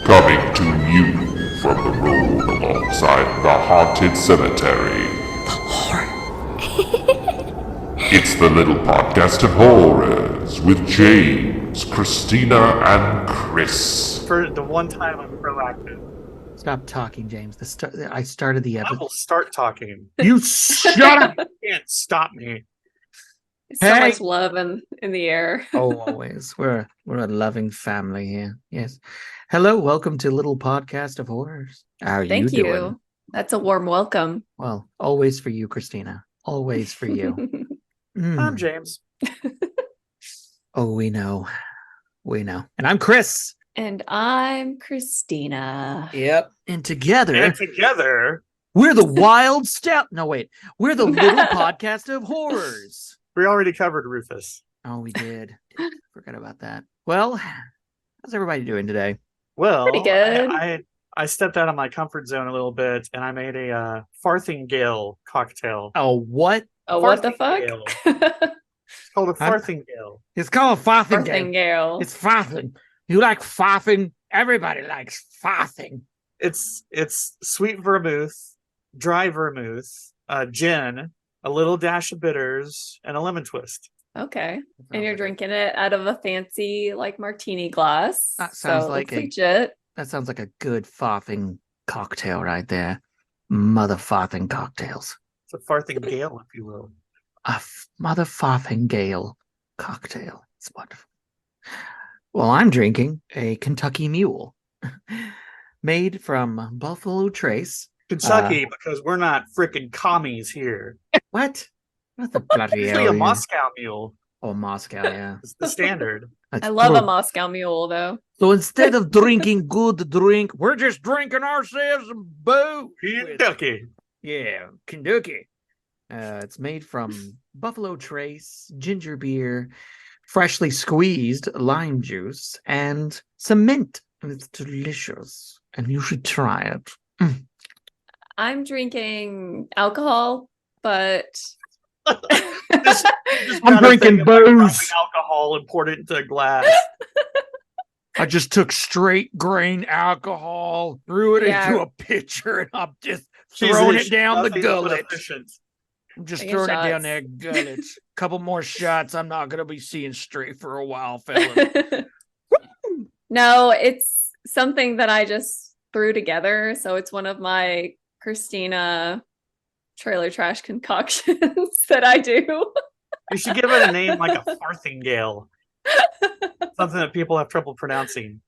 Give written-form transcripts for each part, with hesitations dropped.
Coming to you from the road alongside the haunted cemetery. It's the Little Podcast of Horrors with James, Christina, and Chris. For the one time I'm proactive. Stop talking, James. I started the I episode. will start talking. You shut up! You can't stop me. So Hey! much love in the air. Oh, always. We're a loving family here. Yes. Hello, welcome to Little Podcast of Horrors. How are Thank you you. doing? That's a warm welcome. Well, always for you, Christina. Always for you. I'm James. Oh, we know. We know. And I'm Chris. And I'm Christina. Yep. And together, And together, we're the Wild Step. No, wait. We're the Little Podcast of Horrors. we already covered Rufus. Oh, we did. Forgot about that. Well, how's everybody doing today? Well, Pretty good. I stepped out of my comfort zone a little bit, and I made a farthingale cocktail. Oh, what? Oh, what the Farthingale. fuck? It's called a I'm- farthingale. It's called a farthing game. Martingale. It's farthing. You like farthing? Everybody likes farthing. It's sweet vermouth, dry vermouth, gin, a little dash of bitters, and a lemon twist. Okay. And you're drinking it out of a fancy like martini glass. That sounds so it like looks legit. That sounds like a good farthing cocktail right there. Mother farthing cocktails. It's a farthingale, if you will. Mother farthing gale cocktail. It's wonderful. Well, I'm drinking a Kentucky Mule made from Buffalo Trace. Kentucky, because we're not frickin' commies here. What? What the bloody Usually hell? a are you- Moscow mule. Oh, Moscow, yeah. It's the standard. That's I love a true. Moscow Mule though. So instead of drinking good drink, we're just drinking ourselves some booze. Kentucky. Yeah, Kentucky. It's made from Buffalo Trace, ginger beer, freshly squeezed lime juice, and some mint. And it's delicious. And you should try it. I'm drinking alcohol, but Just I'm got a drinking thing of, like, rubbing booze. alcohol and poured it into a glass. I just took straight grain alcohol, threw it Yeah. into a pitcher, and I'm just Jesus, throwing it down the nothing but gullet. efficient. I'm just Taking throwing it down shots. there, gullet. Couple more shots. I'm not gonna be seeing straight for a while, fellas. No, it's something that I just threw together. So it's one of my Christina trailer trash concoctions that I do. You should give it a name like a farthingale. Something that people have trouble pronouncing.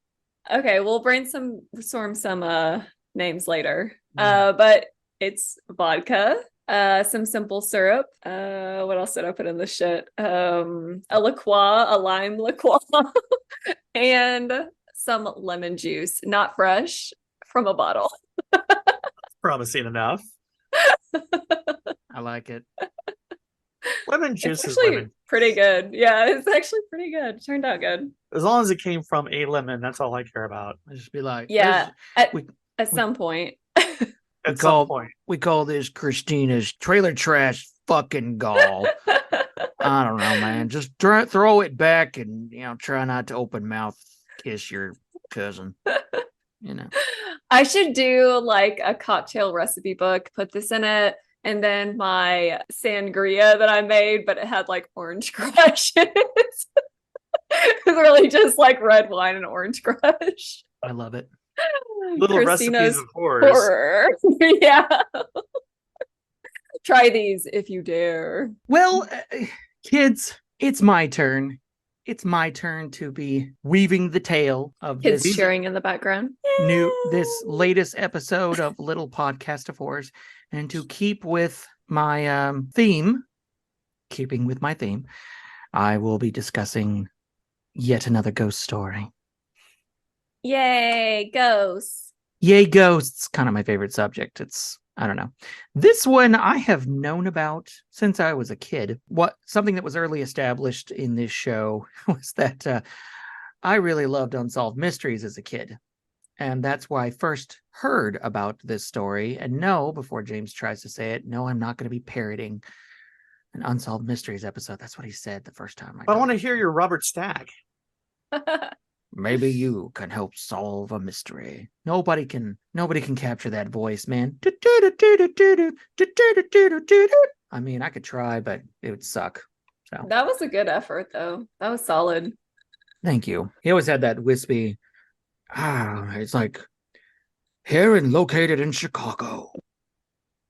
Okay, we'll brainstorm some names later. But it's vodka, some simple syrup. What else did I put in this shit? A liqueur, a lime liqueur, and some lemon juice, not fresh, from a bottle. Promising enough. I like it. Lemon It's juice is actually lemon. pretty good. Yeah, it's actually pretty good. Turned out good. As long as it came from a lemon, that's all I care about. I just be like, Yeah, at we- some point. At call- some point. we call this Christina's trailer trash fucking gall. I don't know, man. Just throw it back and try not to open mouth kiss your cousin. I should do like a cocktail recipe book, put this in it, and then my sangria that I made, but it had like orange crush in it. It's really just like red wine and orange crush. I love it. Little Christina's recipes of horrors. horror. Yeah. Try these if you dare. Well, kids, it's my turn. It's my turn to be weaving the tale of Kids this cheering in the background. this latest episode of Little Podcast of Horrors, and to keep with my theme, keeping with my theme, I will be discussing yet another ghost story. Yay, ghosts. Yay, ghosts, kind of my favorite subject. I don't know. This one I have known about since I was a kid. Something that was early established in this show was that I really loved unsolved mysteries as a kid. And that's why I first heard about this story. And no, before James tries to say it, no, I'm not going to be parroting An Unsolved Mysteries episode. That's what he said the first time. I want to hear your Robert Stack. Maybe you can help solve a mystery. Nobody can capture that voice, man. I mean, I could try, but it would suck. So That was a good effort, though. That was solid. thank you. He always had that wispy. It's like here and located in Chicago.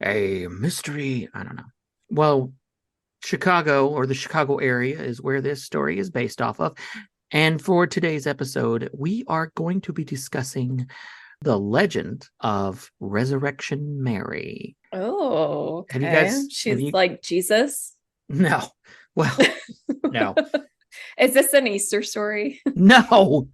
A mystery. I don't know. Well, Chicago or the Chicago area is where this story is based off of. And for today's episode, we are going to be discussing the legend of Resurrection Mary. Oh, okay. Have you guys- She's have you- like Jesus. No. Well, no. Is this an Easter story? No.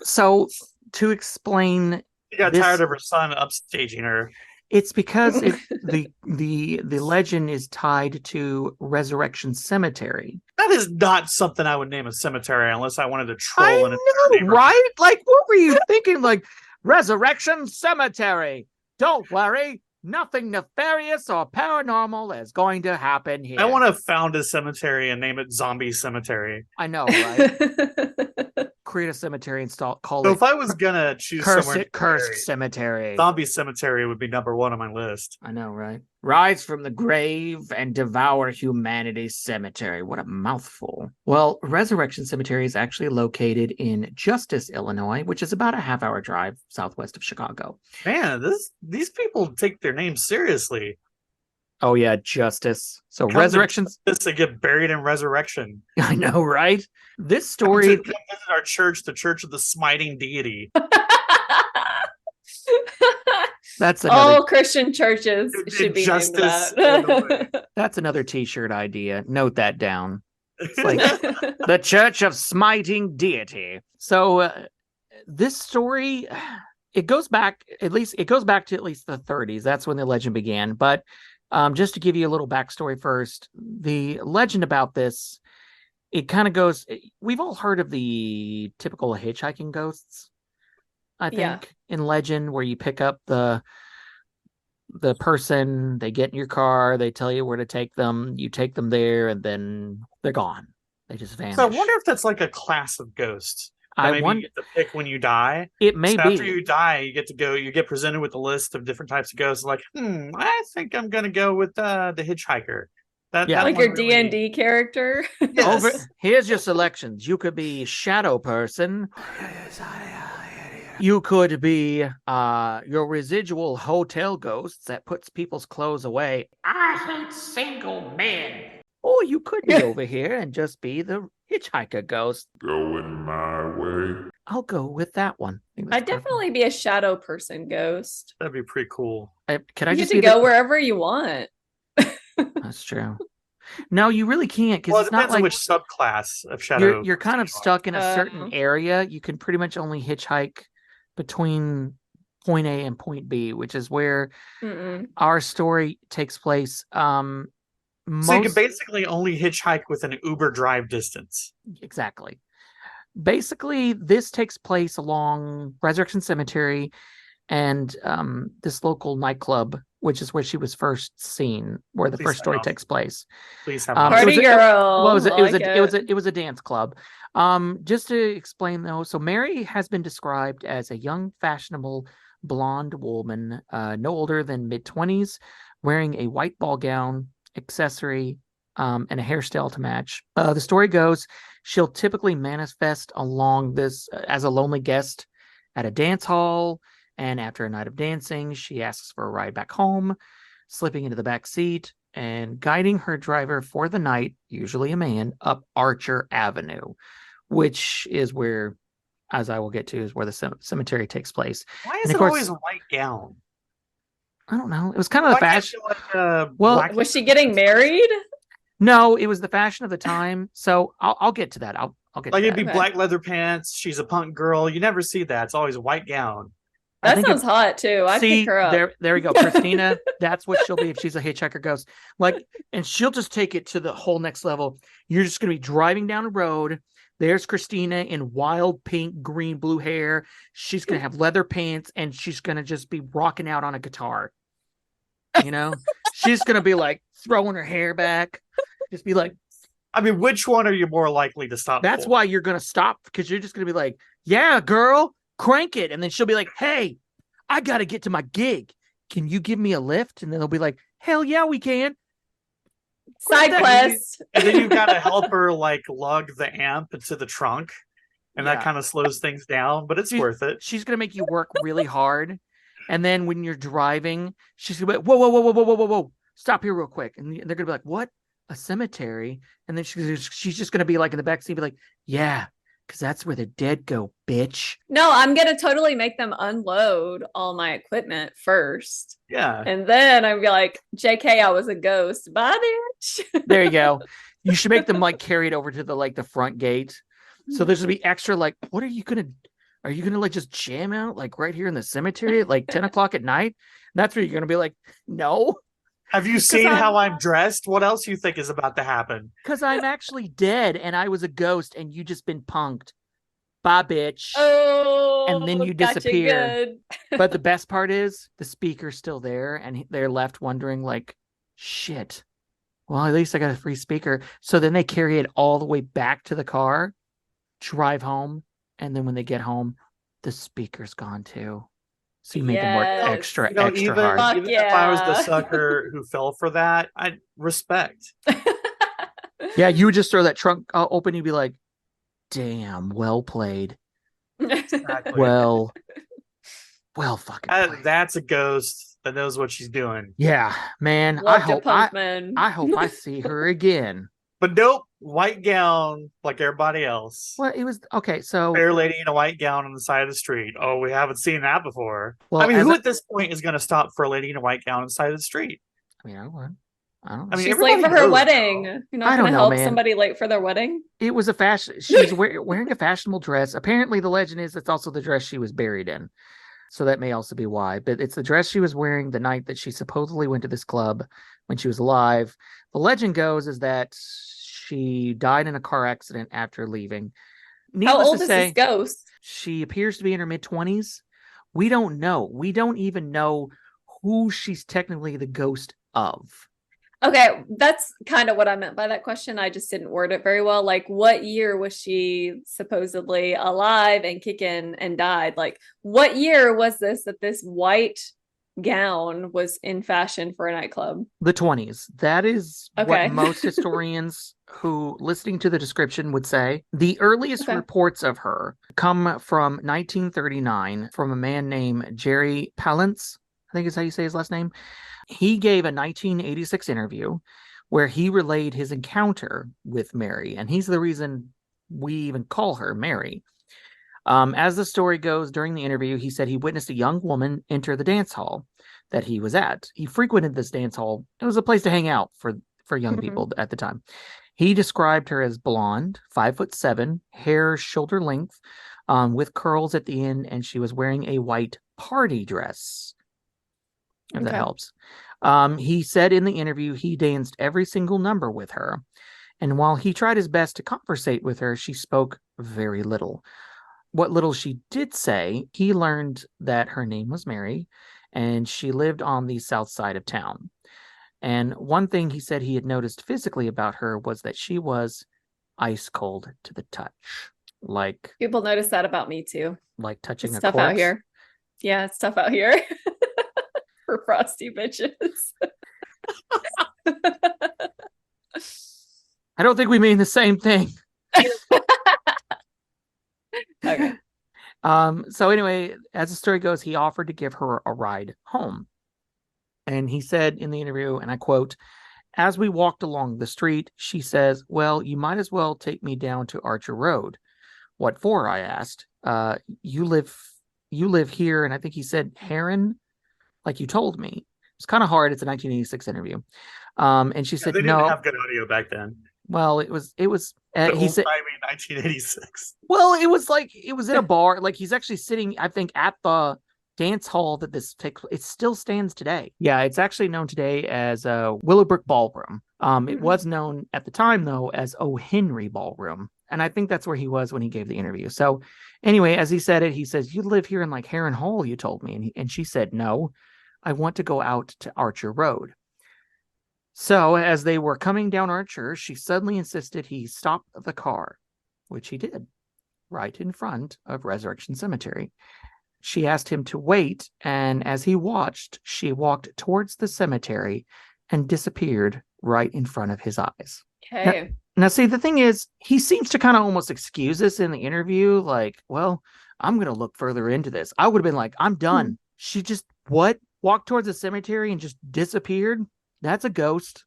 So to explain, She got This- tired of her son upstaging her. it's because the legend is tied to Resurrection Cemetery. That is not something I would name a cemetery unless I wanted to troll I in a know, neighborhood. right? Like, what were you thinking? Like, Resurrection Cemetery. Don't worry, nothing nefarious or paranormal is going to happen here. I want to found a cemetery and name it Zombie Cemetery. I know, right? Create a cemetery and call So it if I was gonna choose somewhere, Cursed Cemetery. Zombie Cemetery would be number one on my list. I know, right? Rise from the grave and devour humanity's cemetery. What a mouthful. Well, Resurrection Cemetery is actually located in Justice, Illinois, which is about a half-hour drive southwest of Chicago. Man, these people take their name seriously. Oh yeah, Justice. So Come to Resurrections. This to get buried in resurrection. I know, right? This Come story. to visit our church, the Church of the Smiting Deity. That's another. All Christian churches should be named Justice, that. That's another T-shirt idea. Note that down. like- The Church of Smiting Deity. So this story, it goes back to at least the 30s. That's when the legend began. But just to give you a little backstory first, the legend about this, it kind of goes. We've all heard of the typical hitchhiking ghosts, I think, Yeah. in legend, where you pick up the person, they get in your car, they tell you where to take them, you take them there, and then they're gone. They just vanish. So I wonder if that's like a class of ghosts. That I maybe wonder. you get to pick when you die. It may So be. after you die, you get presented with a list of different types of ghosts. Like, I think I'm gonna go with the hitchhiker. Yeah. Like one your really- D&D character. Yes. Here's your selections. You could be shadow person. You could be your residual hotel ghosts that puts people's clothes away. I hate single men. Or you could be over here and just be the hitchhiker ghost. Going my way. I'll go with that one. I think that's I'd perfect. definitely be a shadow person ghost. That'd be pretty cool. Can I You just get to be go wherever you want. That's true. No, you really can't because Well, it it's not depends on like which subclass of shadow. you're kind of stuck in a certain Oh. area. You can pretty much only hitchhike between point A and point B, which is where Mm-mm. our story takes place. So you can basically only hitchhike within Uber drive distance. Exactly. Basically, this takes place along Resurrection Cemetery and this local nightclub, which is where she was first seen, where the Please first story sign off. takes place. Please have It Party was a- girl. Well, Like it was a dance club. Just to explain though, so Mary has been described as a young, fashionable blonde woman, no older than mid-20s, wearing a white ball gown, accessory, and a hairstyle to match. The story goes, she'll typically manifest along this as a lonely guest at a dance hall, and after a night of dancing, she asks for a ride back home, slipping into the back seat and guiding her driver for the night, usually a man, up Archer Avenue, which is where, as I will get to, is where the cemetery takes place. Why And is of it course- always a white gown? I don't know. It was kind of the Why can't fashion. you like, Well, black- Was she getting married? No, it was the fashion of the time. So I'll get to that. I'll get like to it'd that. be Okay. black leather pants. She's a punk girl. You never see that. It's always a white gown. I That think sounds hot too. I See, pick her up. there we go. Christina, that's what she'll be if she's a hitchhiker ghost. Like, and she'll just take it to the whole next level. You're just gonna be driving down a road. There's Christina in wild pink, green, blue hair. She's gonna have leather pants and she's gonna just be rocking out on a guitar. You know? She's gonna be like throwing her hair back, just be like, I mean, which one are you more likely to stop that's for? why you're gonna stop, because you're just gonna be like, yeah, girl, crank it. And then she'll be like, hey, I gotta get to my gig. Can you give me a lift? And then they'll be like, hell yeah, we can. Side that- quest. And then you've got to help her like lug the amp into the trunk, and Yeah. that kind of slows things down, but it's She- worth it. She's gonna make you work really hard. And then when you're driving, she's gonna be like, whoa, whoa, whoa, whoa, whoa, whoa, whoa, whoa. Stop here real quick. And they're gonna be like, what? A cemetery? And then she's just gonna be like in the backseat, be like, yeah, because that's where the dead go, bitch. No, I'm gonna totally make them unload all my equipment first. Yeah. And then I'd be like, JK, I was a ghost. Bye, bitch. There you go. You should make them like carry it over to the front gate. So there's gonna be extra like, what are you gonna like just jam out like right here in the cemetery at like 10 o'clock at night? And that's where you're gonna be like, no, Have you seen I'm- how I'm dressed? What else you think is about to happen? because I'm actually dead and I was a ghost and you just been punked. Bye, bitch. Oh, And then you gotcha disappear. good. But the best part is the speaker's still there and they're left wondering like, shit. Well, at least I got a free speaker. So then they carry it all the way back to the car, drive home, and then when they get home, the speaker's gone too. So you make them work Yes. extra, You know, extra even, hard. Fuck even if I was the yeah. sucker who fell for that, I'd respect. Yeah, you would just throw that trunk open. You'd be like, damn, well played. Exactly. Well fucking played. That's a ghost that knows what she's doing. Yeah, man. Love I to hope punk men. I hope I see her again. But nope, white gown like everybody else. Well, it was okay. So, Fair lady in a white gown on the side of the street. Oh, we haven't seen that before. well, I mean, as who a- at this point is going to stop for a lady in a white gown on the side of the street? I mean, I don't know. I mean, She's late for everybody her knows, wedding. though. You're I not don't gonna know, help man. somebody late for their wedding? It was a fashion. She was wearing a fashionable dress. Apparently, the legend is it's also the dress she was buried in. So that may also be why. But it's the dress she was wearing the night that she supposedly went to this club when she was alive. The legend goes is that she died in a car accident after leaving. How Needless old to is say, this ghost? she appears to be in her mid-20s. We don't know. We don't even know who she's technically the ghost of. Okay, that's kind of what I meant by that question. I just didn't word it very well. Like, what year was she supposedly alive and kicking and died? Like, what year was this that this white gown was in fashion for a nightclub? The 20s. That is Okay. what most historians who listening to the description would say. The earliest Okay. reports of her come from 1939 from a man named Jerry Palance, I think is how you say his last name. He gave a 1986 interview where he relayed his encounter with Mary, and he's the reason we even call her Mary. As the story goes, during the interview, he said he witnessed a young woman enter the dance hall that he was at. He frequented this dance hall. It was a place to hang out for young Mhm. people at the time. He described her as blonde, 5'7", hair shoulder length, with curls at the end, and she was wearing a white party dress. If that Okay. helps. He said in the interview he danced every single number with her. And while he tried his best to conversate with her, she spoke very little. What little she did say, he learned that her name was Mary and she lived on the south side of town. And one thing he said he had noticed physically about her was that she was ice cold to the touch. Like People notice that about me too. touching It's a tough corpse. out here. Yeah, it's tough out here for frosty bitches. I don't think we mean the same thing. Okay. So anyway, as the story goes, he offered to give her a ride home. And he said in the interview, and I quote, "As we walked along the street, she says, 'Well, you might as well take me down to Archer Road.' 'What for?' I asked. 'You live here,' and I think he said Heron, like you told me." It's kind of hard. It's a 1986 interview. And she Yeah, said, they didn't "No." have good audio back then. Well, it was. The He said, old-timey 1986. well, it was in a bar. Like he's actually sitting, I think, at the dance hall that this takes. It still stands today. Yeah, it's actually known today as Willowbrook Ballroom. It Mhm. was known at the time though as O. Henry Ballroom, and I think that's where he was when he gave the interview. So, anyway, as he said it, he says, "You live here in like Heron Hall, you told me," and she said, "No, I want to go out to Archer Road." So as they were coming down Archer, she suddenly insisted he stop the car, which he did, right in front of Resurrection Cemetery. She asked him to wait, and as he watched, she walked towards the cemetery and disappeared right in front of his eyes. Okay. Now, see, the thing is, he seems to kind of almost excuse this in the interview, like, well, I'm going to look further into this. I would have been like, I'm done. She just, what? Walked towards the cemetery and just disappeared? That's a ghost.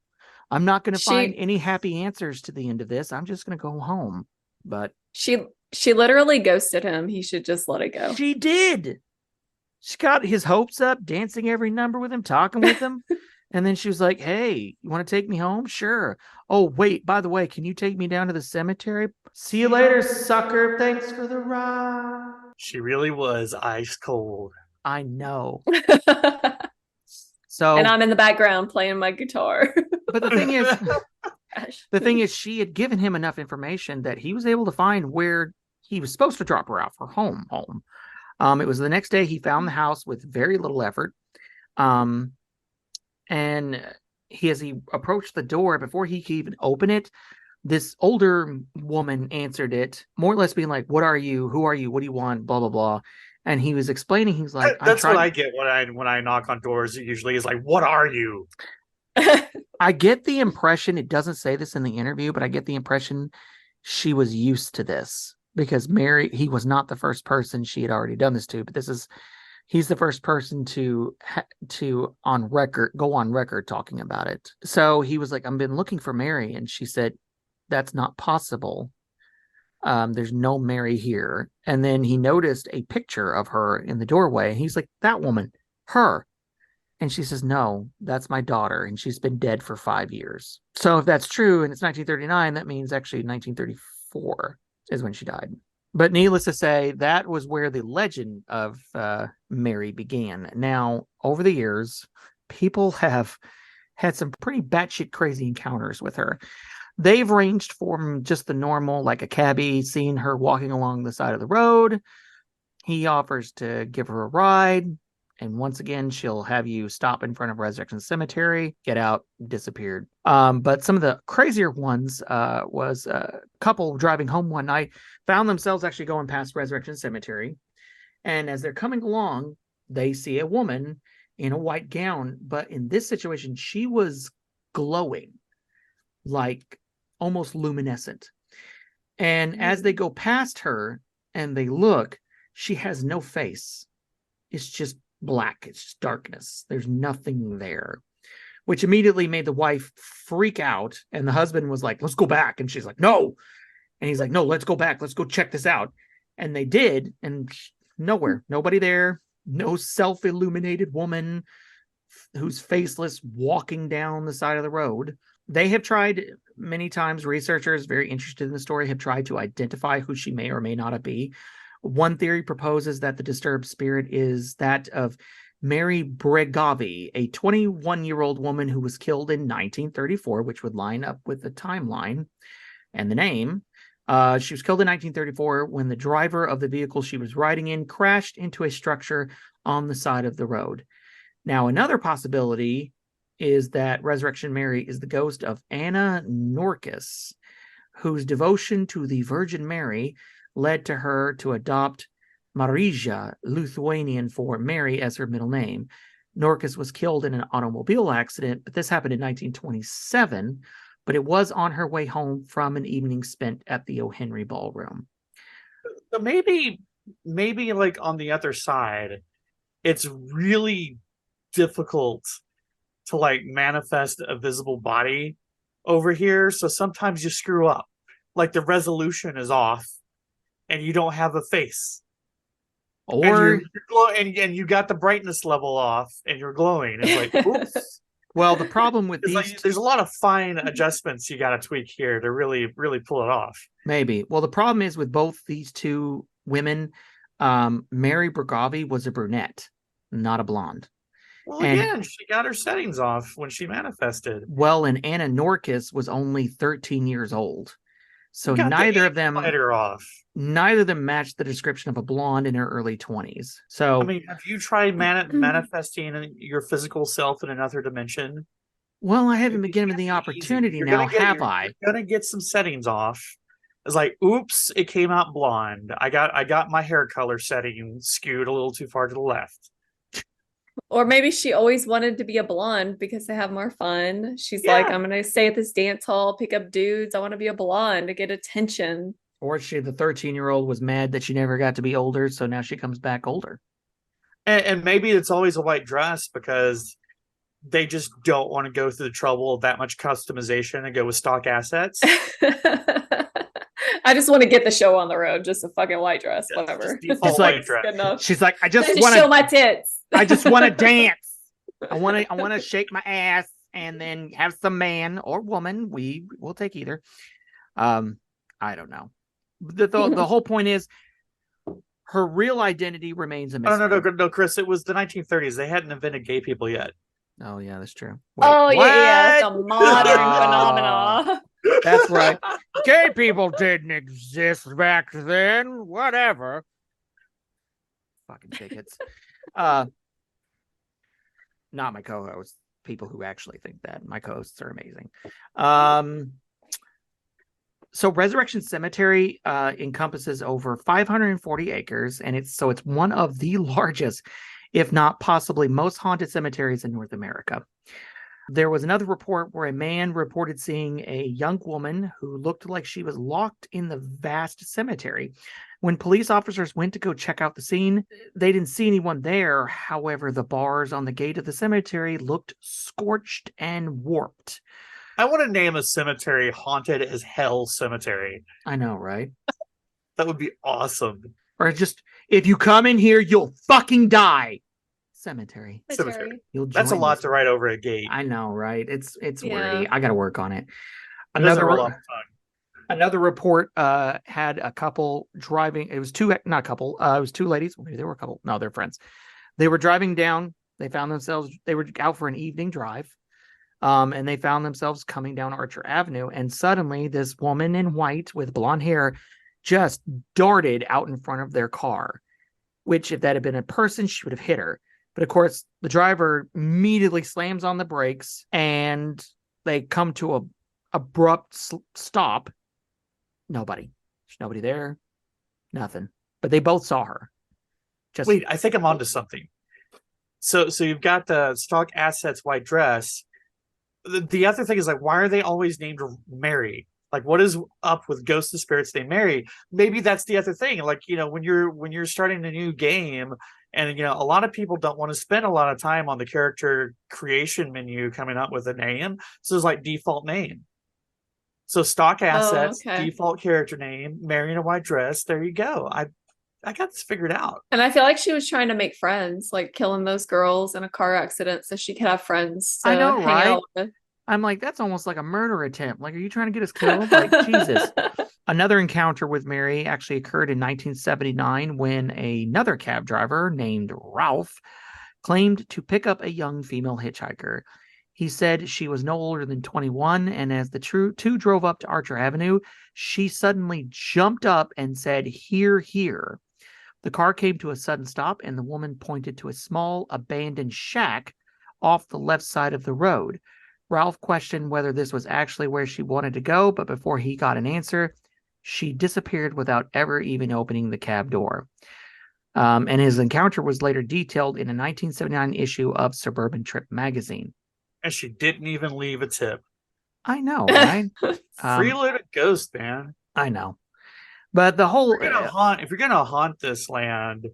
I'm not going to find any happy answers to the end of this. I'm just going to go home. But she literally ghosted him. He should just let it go. she did. She got his hopes up, dancing every number with him, talking with him. And then she was like, hey, you want to take me home? Sure. Oh, wait, by the way, can you take me down to the cemetery? See you later, sucker. Thanks for the ride. She really was ice cold. I know. So, and I'm in the background playing my guitar. But the thing is, she had given him enough information that he was able to find where he was supposed to drop her off, her home. It was the next day he found the house with very little effort. And as he approached the door, before he could even open it, this older woman answered it, more or less being like, what are you? Who are you? What do you want? Blah, blah, blah. And he was explaining, he's like, that's what I get when I knock on doors. It usually is like, what are you? I get the impression, it doesn't say this in the interview, but I get the impression she was used to this because he was not the first person she had already done this to, but he's the first person to go on record talking about it. So he was like, I've been looking for Mary. And she said, that's not possible. There's no Mary here. And then he noticed a picture of her in the doorway. And he's like, that woman, her. And she says, no, that's my daughter. And she's been dead for 5 years. So if that's true, and it's 1939, that means actually 1934 is when she died. But needless to say, that was where the legend of Mary began. Now, over the years, people have had some pretty batshit crazy encounters with her. They've ranged from just the normal, like a cabbie seeing her walking along the side of the road. He offers to give her a ride. And once again, she'll have you stop in front of Resurrection Cemetery, get out, disappeared. But some of the crazier ones was a couple driving home one night, found themselves actually going past Resurrection Cemetery. And as they're coming along, they see a woman in a white gown. But in this situation, she was glowing, like almost luminescent. And as they go past her and they look, she has no face. It's just black. It's just darkness. There's nothing there, which immediately made the wife freak out. And the husband was like, let's go back. And she's like, no. And he's like, no, let's go back. Let's go check this out. And they did. And nowhere, nobody there, no self-illuminated woman who's faceless walking down the side of the road. They have tried many times, researchers very interested in the story have tried to identify who she may or may not be. One theory proposes that the disturbed spirit is that of Mary Bregavi, a 21-year-old woman who was killed in 1934, which would line up with the timeline and the name. She was killed in 1934 when the driver of the vehicle she was riding in crashed into a structure on the side of the road. Now, another possibility is that Resurrection Mary is the ghost of Anna Norkus, whose devotion to the Virgin Mary led to her to adopt Marija, Lithuanian for Mary, as her middle name. Norkus was killed in an automobile accident, but this happened in 1927, but it was on her way home from an evening spent at the O. Henry Ballroom. So maybe like on the other side, it's really difficult to like manifest a visible body over here. So sometimes you screw up. Like the resolution is off and you don't have a face. Or and you got the brightness level off and you're glowing. It's like, oops. Well, the problem with there's a lot of fine adjustments you got to tweak here to really pull it off. Maybe. Well, the problem is with both these two women, Mary Bregavi was a brunette, not a blonde. Well, again, she got her settings off when she manifested. Well, and Anna Norkus was only 13 years old. So neither of them matched the description of a blonde in her early 20s. So I mean, have you tried manifesting your physical self in another dimension? Well, I haven't been It's given gonna the be easy. opportunity You're now, gonna get have you're, I? you're gonna get some settings off. It's like, oops, it came out blonde. I got my hair color setting skewed a little too far to the left. Or maybe she always wanted to be a blonde because they have more fun. She's Yeah. like, I'm gonna stay at this dance hall, pick up dudes. I want to be a blonde to get attention. Or she, the 13-year-old, was mad that she never got to be older, so now she comes back older. And maybe it's always a white dress because they just don't want to go through the trouble of that much customization and go with stock assets. I just want to get the show on the road, just a fucking white dress, Just whatever. default It's like- white dress. Good enough. She's like, I just Just want show to, my tits. I just want to dance. I want to shake my ass and then have some man or woman. We'll take either. I don't know. The whole point is her real identity remains a Oh, mystery. no, Chris. It was the 1930s. They hadn't invented gay people yet. Oh yeah, that's true. Oh yeah, it's a what? modern Oh. phenomena. That's right. Gay people didn't exist back then. Whatever. Fucking tickets. Not my co-hosts. People who actually think that. My co-hosts are amazing. So Resurrection Cemetery encompasses over 540 acres, and it's one of the largest, if not possibly most haunted cemeteries in North America. There was another report where a man reported seeing a young woman who looked like she was locked in the vast cemetery. When police officers went to go check out the scene, they didn't see anyone there. However, the bars on the gate of the cemetery looked scorched and warped. I want to name a cemetery Haunted as Hell Cemetery. I know, right? That would be awesome. Or just, if you come in here, you'll fucking die. Cemetery. Cemetery. You'll That's a join lot this- to write over a gate. I know, right? It's Yeah. wordy. I got to work on it. It doesn't Another roll off the tongue. Another report had a couple driving. It was two, not a couple. It was two ladies. Maybe they were a couple. No, they're friends. They were driving down. They found themselves. They were out for an evening drive, and they found themselves coming down Archer Avenue. And suddenly, this woman in white with blonde hair just darted out in front of their car. Which, if that had been a person, she would have hit her. But of course, the driver immediately slams on the brakes, and they come to a abrupt stop. Nobody. There's nobody there. Nothing. But they both saw her. Just Wait, I think I'm onto something. So you've got the stock assets white dress. The other thing is, like, why are they always named Mary? Like, what is up with ghosts and spirits named Mary? Maybe that's the other thing. Like, when you're starting a new game, and a lot of people don't want to spend a lot of time on the character creation menu coming up with a name. So it's like default name. So stock assets, okay. default character name, Mary in a white dress. There you go. I got this figured out. And I feel like she was trying to make friends, like killing those girls in a car accident so she could have friends to I know, hang right? out with. I'm like, that's almost like a murder attempt. Like, are you trying to get us killed? Like, Jesus. Another encounter with Mary actually occurred in 1979 when another cab driver named Ralph claimed to pick up a young female hitchhiker. He said she was no older than 21, and as the two drove up to Archer Avenue, she suddenly jumped up and said, "Here, here." The car came to a sudden stop, and the woman pointed to a small abandoned shack off the left side of the road. Ralph questioned whether this was actually where she wanted to go, but before he got an answer, she disappeared without ever even opening the cab door. And his encounter was later detailed in a 1979 issue of Suburban Trip magazine. And she didn't even leave a tip. I know, right? Freeloaded ghost, man. I know. But the whole... If you're gonna haunt this land,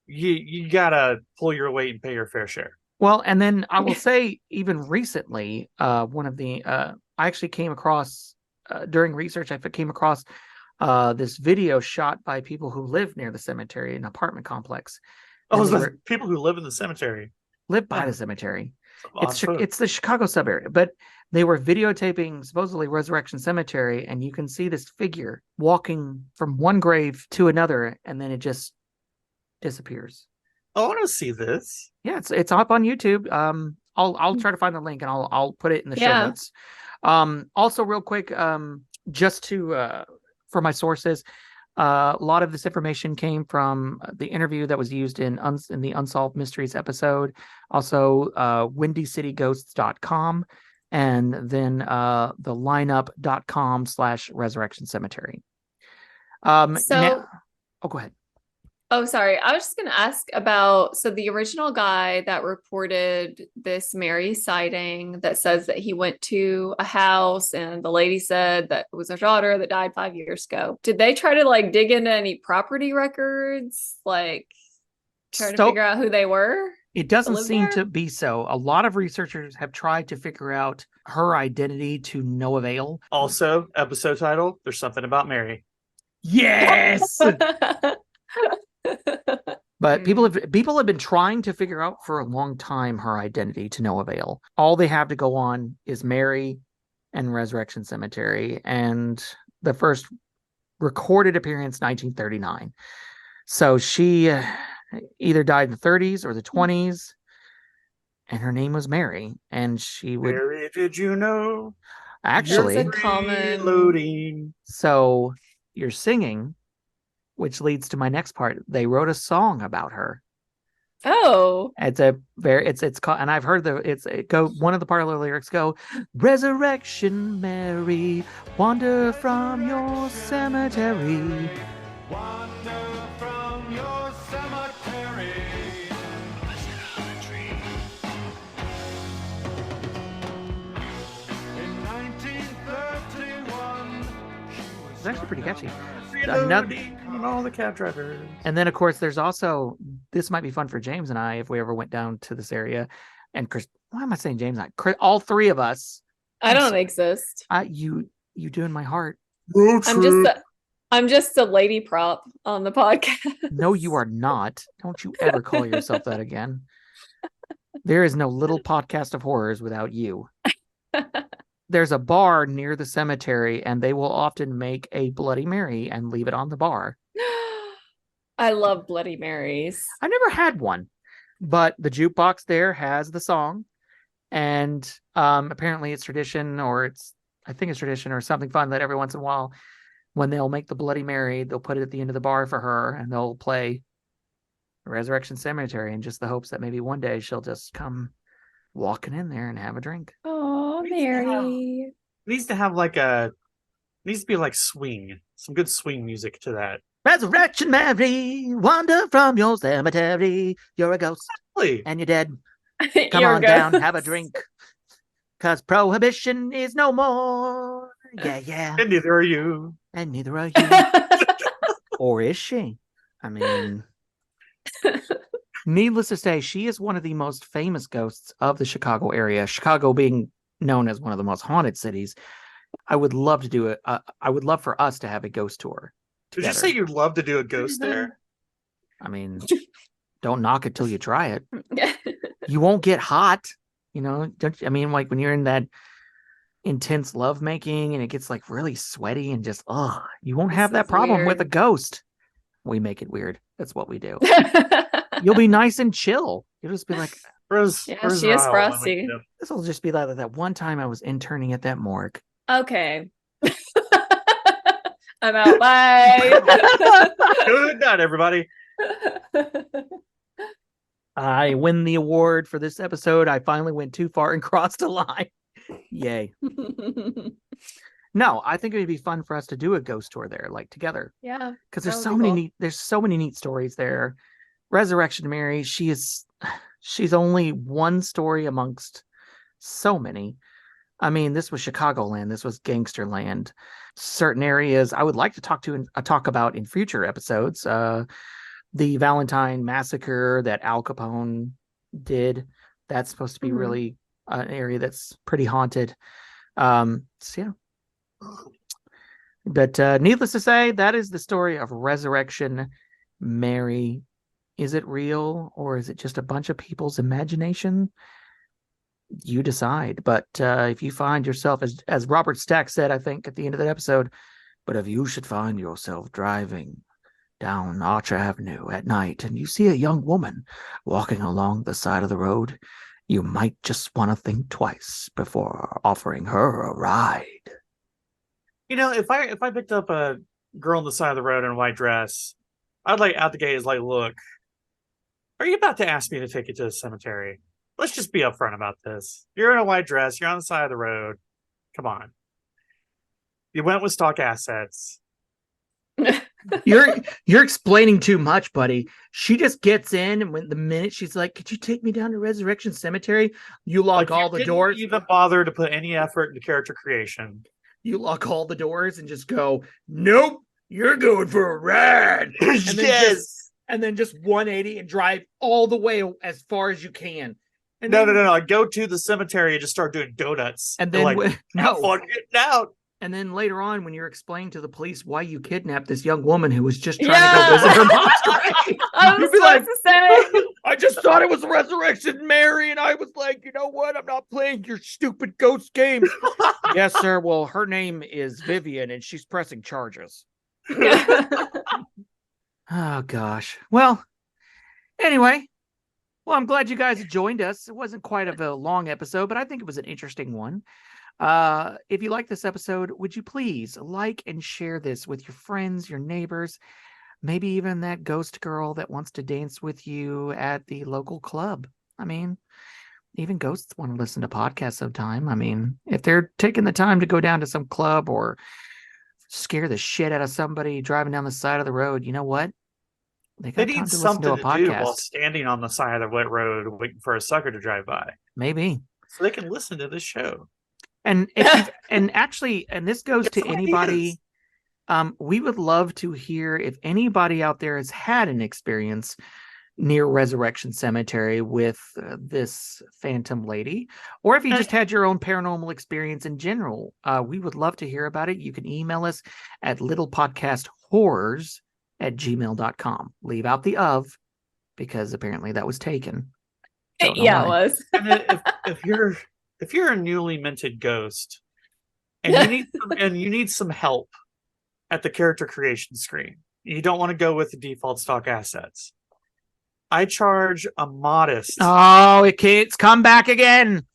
you gotta pull your weight and pay your fair share. Well, and then I will say, even recently, one of the... I actually came across, during research, I came across this video shot by people who live near the cemetery, an apartment complex. Oh, And they those people who live in the cemetery. live by Yeah. the cemetery. Awesome. It's the Chicago sub area, but they were videotaping supposedly Resurrection Cemetery, and you can see this figure walking from one grave to another, and then it just disappears. I want to see this. Yeah, it's up on YouTube. I'll try to find the link and I'll put it in the show Yeah. notes. Also, real quick, just to for my sources, a lot of this information came from the interview that was used in the Unsolved Mysteries episode. Also, WindyCityGhosts.com. and then the lineup.com/resurrection cemetery. So, Go ahead. oh, sorry. I was just going to ask about, so the original guy that reported this Mary sighting that says that he went to a house and the lady said that it was her daughter that died 5 years ago. Did they try to like dig into any property records? Like try to So- figure out who they were? It doesn't live seem there? to be so. A lot of researchers have tried to figure out her identity to no avail. Also, episode title, There's Something About Mary. Yes. But Mm. people have been trying to figure out for a long time her identity to no avail. All they have to go on is Mary and Resurrection Cemetery, and the first recorded appearance 1939. So she either died in the 30s or the 20s, and her name was Mary, and she would Mary, did you know? actually. There's a common- Reloading. So you're singing, which leads to my next part. They wrote a song about her. Oh, It's called, and I've heard one of the part of the lyrics go, Resurrection Mary, wander from your cemetery. Wander from your cemetery. In 1931, It's actually pretty catchy. Reloading on all the cab drivers. And then, of course, there's also, this might be fun for James and I if we ever went down to this area. And Chris, why am I saying James and I? Chris, all three of us. I don't exist. You do in my heart. Road I'm just a lady prop on the podcast. No, you are not. Don't you ever call yourself that again. There is no little podcast of horrors without you. There's a bar near the cemetery, and they will often make a Bloody Mary and leave it on the bar. I love Bloody Marys. I never had one, but the jukebox there has the song, and apparently it's tradition, I think it's tradition or something fun that every once in a while, when they'll make the Bloody Mary, they'll put it at the end of the bar for her, and they'll play Resurrection Cemetery in just the hopes that maybe one day she'll just come walking in there and have a drink. Oh, Mary. needs to be like swing. Some good swing music to that. Resurrection Mary, wander from your cemetery. You're a ghost Really? and you're dead. Come You're on down, ghost. have a drink. 'Cause prohibition is no more. Yeah. And neither are you. And neither are you. Or is she? I mean, needless to say, she is one of the most famous ghosts of the Chicago area. Chicago being known as one of the most haunted cities. I would love to do it. I would love for us to have a ghost tour. Did you together. say you'd love to do a ghost there? I mean, don't knock it till you try it. You won't get hot, don't I mean, like when you're in that intense love making and it gets like really sweaty and just you won't have This that is problem with a weird. ghost. We make it weird. That's what we do. You'll be nice and chill. You'll just be like, Yeah, she is frosty. this will just be like that one time I was interning at that morgue. Okay. I'm out. Bye. Good night, everybody. I win the award for this episode. I finally went too far and crossed a line. Yay. No, I think it'd be fun for us to do a ghost tour there, like together. Yeah. Because That there's would so be many cool. there's so many neat stories there. Resurrection Mary, she's only one story amongst so many. I mean, this was Chicagoland. This was gangster land. Certain areas I would like to talk about in future episodes. The Valentine massacre that Al Capone did. That's supposed to be Mhm. really an area that's pretty haunted. So yeah. But needless to say, that is the story of Resurrection Mary. Is it real or is it just a bunch of people's imagination? You decide. But if you find yourself, as Robert Stack said, I think at the end of that episode, but if you should find yourself driving down Archer Avenue at night and you see a young woman walking along the side of the road, you might just want to think twice before offering her a ride. If I picked up a girl on the side of the road in a white dress, I'd like out the gate is like, look, are you about to ask me to take you to the cemetery? let's just be upfront about this. You're in a white dress. You're on the side of the road. Come on. You went with stock assets. You're explaining too much, buddy. She just gets in, and when the minute she's like, "Could you take me down to Resurrection Cemetery?" You lock Like, you all the didn't doors. even bother to put any effort into character creation. You lock all the doors and just go, "Nope, you're going for a ride." And then just 180 and drive all the way as far as you can. And No, then, no, no, no. I go to the cemetery and just start doing donuts. And They're then like, have no. fun getting out. And then later on, when you're explaining to the police why you kidnapped this young woman who was just trying Yeah. to go visit her mom's grave, I was you'd be supposed to say. I just thought it was Resurrection Mary, and I was like, you know what? I'm not playing your stupid ghost games. Yes, sir. Well, her name is Vivian, and she's pressing charges. Oh, gosh. Well, anyway. Well, I'm glad you guys joined us. It wasn't quite of a long episode, but I think it was an interesting one. If you like this episode, would you please like and share this with your friends, your neighbors, maybe even that ghost girl that wants to dance with you at the local club? I mean, even ghosts want to listen to podcasts sometime. I mean, if they're taking the time to go down to some club or scare the shit out of somebody driving down the side of the road, you know what? They got They time need to listen something to to a do podcast. while standing on the side of the wet road waiting for a sucker to drive by. Maybe. So they can listen to this show. And if you've- and actually, and this goes Get to some anybody. ideas. We would love to hear if anybody out there has had an experience near Resurrection Cemetery with this phantom lady, or if you just had your own paranormal experience in general. We would love to hear about it. You can email us at littlepodcasthorrors@gmail.com. Leave out the of, because apparently that was taken. Don't know Yeah, it why. was. And then if you're a newly minted ghost and you need some help at the character creation screen, you don't want to go with the default stock assets. I charge a modest. Oh, it's come back again.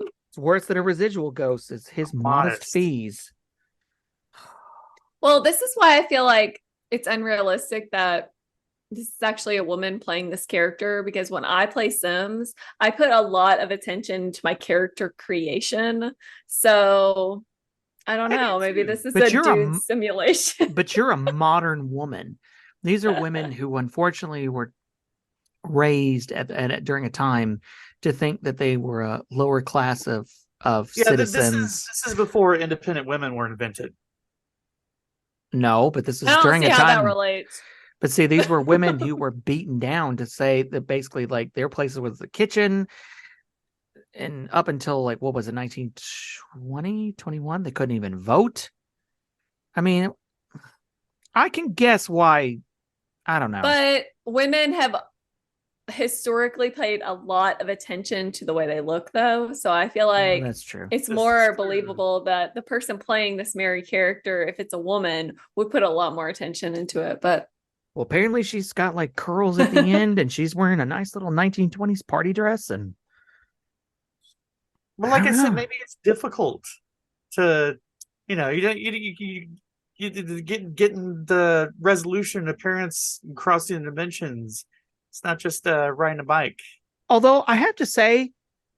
It's worse than a residual ghost. It's his modest Modest. fees. Well, this is why I feel like it's unrealistic that this is actually a woman playing this character, because when I play Sims, I put a lot of attention to my character creation. So I don't I do know. Maybe too. this is But a you're a dude simulation. But you're a modern woman. These are women who unfortunately were raised during a time to think that they were a lower class of citizens. This is before independent women were invented. No, but this is I don't during see a how that time. relates. But see, these were women who were beaten down to say that basically like their place was the kitchen. And up until like, what was it, 1920, 21, they couldn't even vote. I mean, I can guess why. I don't know. But women have historically paid a lot of attention to the way they look, though. So I feel like That's true. it's This more is true. believable that the person playing this Mary character, if it's a woman, would put a lot more attention into it. But Well, apparently she's got like curls at the end, and she's wearing a nice little 1920s party dress. And Well, like I I don't said, know. maybe it's difficult to, you getting the resolution, appearance, and crossing the dimensions. It's not just riding a bike. although I have to say,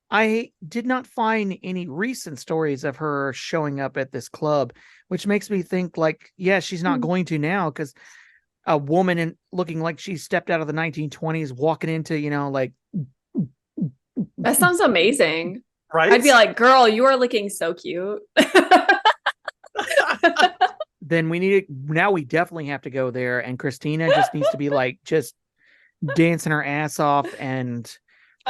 I did not find any recent stories of her showing up at this club, which makes me think like, yeah, she's not going to now, because a woman looking like she stepped out of the 1920s, walking into, like that sounds amazing. Right? I'd be like, girl, you are looking so cute. then we definitely have to go there, and Christina just needs to be like just dancing her ass off and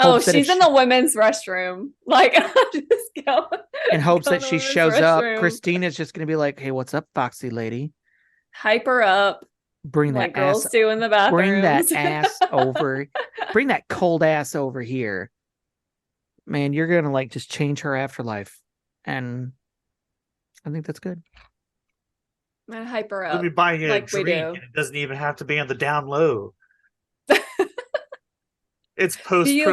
Oh, hopes that she's if in the women's restroom. Like, just go. in hopes go that to she the women's shows up. restroom. Christina's just gonna be like, "Hey, what's up, foxy lady? Hype her up. Bring Like that girls ass, do in the bathroom. bring that ass over, bring that cold ass over here, man. You're gonna like just change her afterlife, and I think that's good." And hype her Let up. me buy you like a we drink, do. and it doesn't even have to be on the down low. It's post. Do you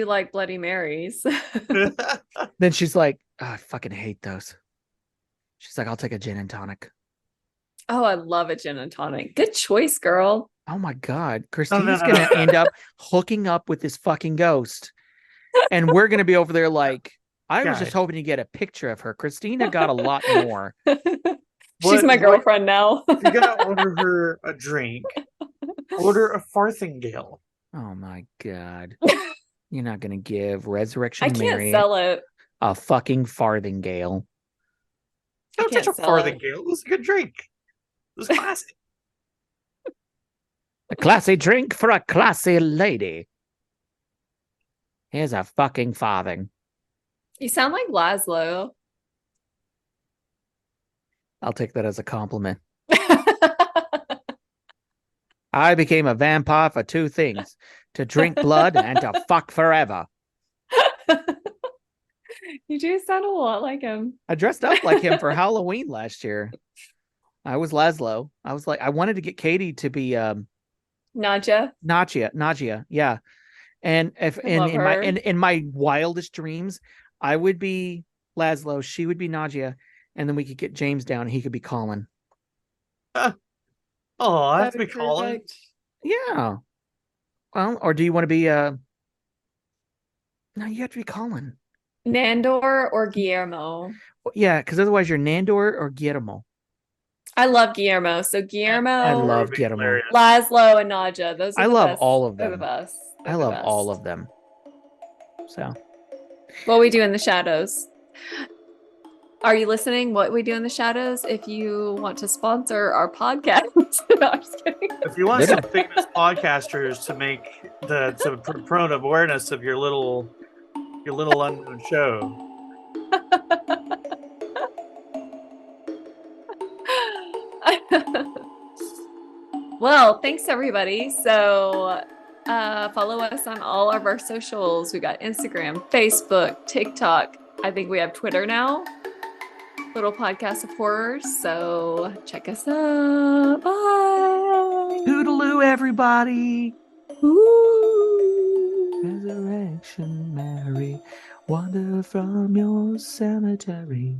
like Bloody Marys? Then she's like, "Oh, I fucking hate those." She's like, "I'll take a gin and tonic." Oh, I love a gin and tonic. Good choice, girl. Oh my God. No, Christina's no, going to no. end up hooking up with this fucking ghost. And we're going to be over there like, I was just Guys. hoping to get a picture of her. Christina got a lot more. She's my girlfriend now. If you're gonna order her a drink, order a farthingale. Oh my God. You're not going to give Resurrection I can't Mary sell it. a fucking farthingale. I Don't touch can't a sell it. farthingale. It was a good drink. It was classic. A classy drink for a classy lady. Here's a fucking farthing. You sound like Laszlo. I'll take that as a compliment. I became a vampire for two things: to drink blood and to fuck forever. You do sound a lot like him. I dressed up like him for Halloween last year. I was Laszlo. I was like, I wanted to get Katie to be Nadja. Najia, yeah. And if love in my her. in my wildest dreams, I would be Laszlo, she would be Najia, and then we could get James down and he could be Colin. Oh, I have to That'd be be Colin. perfect. Yeah. Well, or do you want to be no, you have to be Colin. Nandor or Guillermo? Yeah, because otherwise you're Nandor or Guillermo. I love Guillermo. So Guillermo, I love Would be Guillermo. hilarious. Laszlo, and Nadja. Those are I the love best. all of They're the them. best. I love all of them. So What we do in the shadows. Are you listening? What we do in the shadows? If you want to sponsor our podcast, no, I'm just kidding. If you want some famous podcasters to make to promote awareness of your little unknown show, Well, thanks everybody. So follow us on all of our socials. We got Instagram, Facebook, TikTok. I think we have Twitter now. Little Podcast of Horrors. So check us out. Bye. toodaloo, everybody. Ooh. Resurrection Mary, wander from your cemetery.